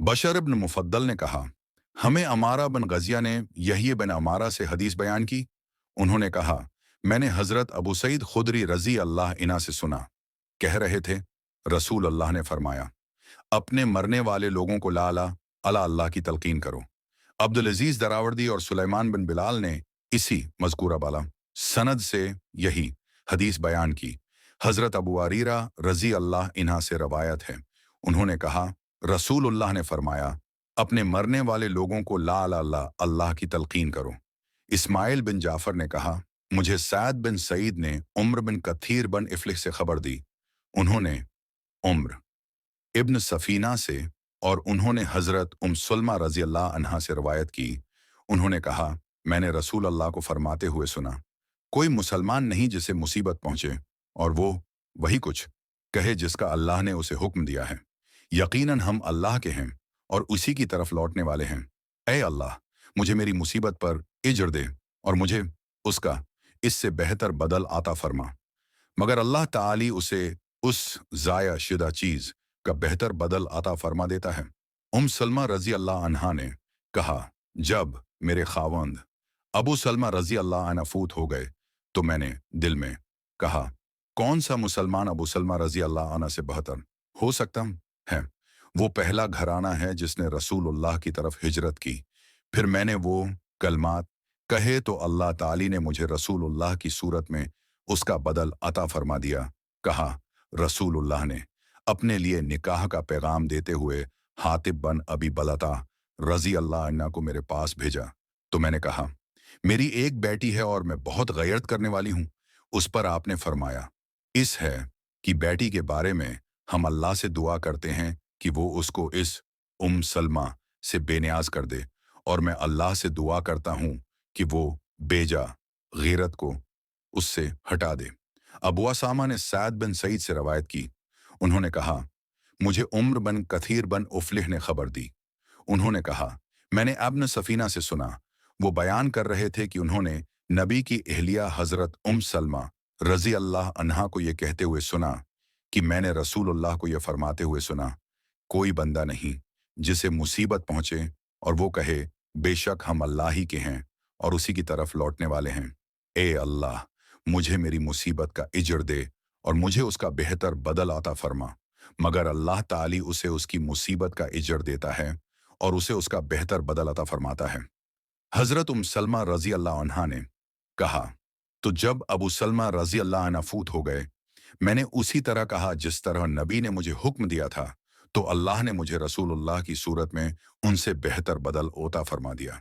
बशर इब्न मुफद्दल ने कहा, हमें अमारा बिन गजिया ने यही बिन अमारा से हदीस बयान की। उन्होंने कहा, मैंने हजरत अबू सईद खुदरी रजी अल्लाह इना से सुना, कह रहे थे, रसूल अल्लाह ने फरमाया, अपने मरने वाले लोगों को ला अला अला अल्लाह की तलकीन करो। अब्दुल अजीज दरावर्दी और सुलेमान बिन बिलाल ने इसी मज़कूरा बाला सनद से यही हदीस बयान की। हजरत अबू अरीरा रजी अल्लाह इन्हा से रवायत है, उन्होंने कहा, रसूलुल्लाह ने फरमाया, अपने मरने वाले लोगों को ला अला अल्लाह की तलकीन करो। इस्माइल बिन जाफर ने कहा, मुझे सैद बिन सईद ने उम्र बिन कथीर बिन इफ्लिह से खबर दी। उन्होंने उम्र इब्न सफीना से और उन्होंने हजरत सलमा रजी अल्लाह अन्हा से रवायत की। उन्होंने कहा, मैंने रसूल अल्लाह को फरमाते हुए सुना, कोई मुसलमान नहीं जिसे मुसीबत पहुंचे और वो वही कुछ कहे जिसका अल्लाह ने उसे हुक्म दिया है। यकीनन हम अल्लाह के हैं और उसी की तरफ लौटने वाले हैं। ऐ अल्लाह, मुझे मेरी मुसीबत पर इज्र दे और मुझे उसका इससे बेहतर बदल आता फरमा। मगर अल्लाह ताली उसे उस ज़ाया शुदा चीज़ का बेहतर बदल अता फरमा देता है। सलमा रजी अल्लाह अन्हा ने कहा, जब मेरे खावंद अबू सलमा रजी अल्लाह अन्हा फूत हो गए तो मैंने दिल में कहा, कौन सा मुसलमान अबू सलमा रजी अल्लाह अन्हा से बेहतर हो सकता है। वो पहला घराना है जिसने रसूलुल्लाह की तरफ हिजरत की। फिर मैंने वो कलमात कहे तो अल्लाह ताली ने मुझे रसूलुल्लाह की सूरत में उसका बदल अता फरमा दिया। कहा, रसूलुल्लाह ने अपने लिए निकाह का पैगाम देते हुए हातिब बन अबी बलता रजी अल्लाह अन्ना को मेरे पास भेजा। तो मैंने कहा, मेरी एक बेटी है और मैं बहुत गैरत करने वाली हूँ। उस पर आपने फरमाया, इस है कि बेटी के बारे में हम अल्लाह से दुआ करते हैं कि वो उसको इस सलमा से बेनियाज कर दे, और मैं अल्लाह से दुआ करता हूँ कि वो बेजा गैरत को उससे हटा दे। अबू असामा ने सैद बिन सईद से रवायत की। उन्होंने कहा, मुझे उम्र बन कथीर बन उफलिह ने खबर दी। उन्होंने कहा, मैंने अब्न सफीना से सुना, वो बयान कर रहे थे कि उन्होंने नबी की एहलिया हजरत सलमा रजी अल्लाह अन्हा को ये कहते हुए सुना कि मैंने रसूलुल्लाह को ये फरमाते हुए सुना, कोई बंदा नहीं जिसे मुसीबत पहुंचे और वो कहे, बेशक हम अल्लाह ही के हैं और उसी की तरफ लौटने वाले हैं। ए अल्लाह, मुझे मेरी मुसीबत का इजर दे और मुझे उसका बेहतर बदल आता फरमा। मगर अल्लाह ताली उसे उसकी मुसीबत का इजर देता है और उसे उसका बेहतर बदल अता फरमाता है। हजरत सलमा रजी अल्लाह अन्हा ने कहा, तो जब अबू सलमा रजी अल्लाह अन्हा फूत हो गए, मैंने उसी तरह कहा जिस तरह नबी ने मुझे हुक्म दिया था, तो अल्लाह ने मुझे रसूलुल्लाह की सूरत में उनसे बेहतर बदल ओता फरमा दिया।